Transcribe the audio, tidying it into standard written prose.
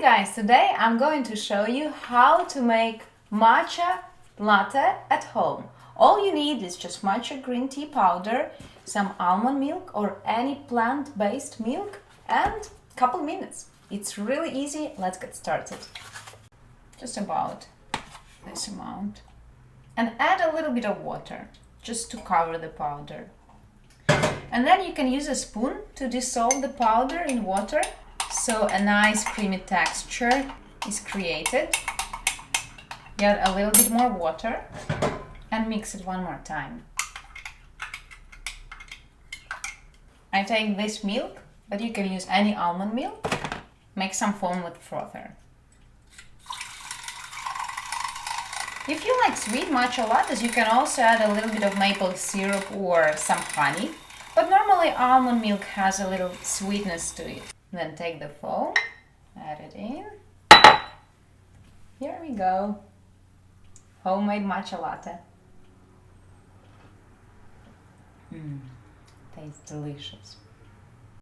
Hi guys, today I'm going to show you how to make matcha latte at home. All you need is just matcha green tea powder, some almond milk or any plant-based milk and a couple minutes. It's really easy, let's get started. Just about this amount. And add a little bit of water just to cover the powder. And then you can use a spoon to dissolve the powder in water so a nice creamy texture is created. Add a little bit more water and mix it one more time. I take this milk, but you can use any almond milk. Make some foam with frother. If you like sweet matcha lattes, you can also add a little bit of maple syrup or some honey, but normally almond milk has a little sweetness to it. Then take the foam, add it in. Here we go. Homemade matcha latte. Tastes delicious.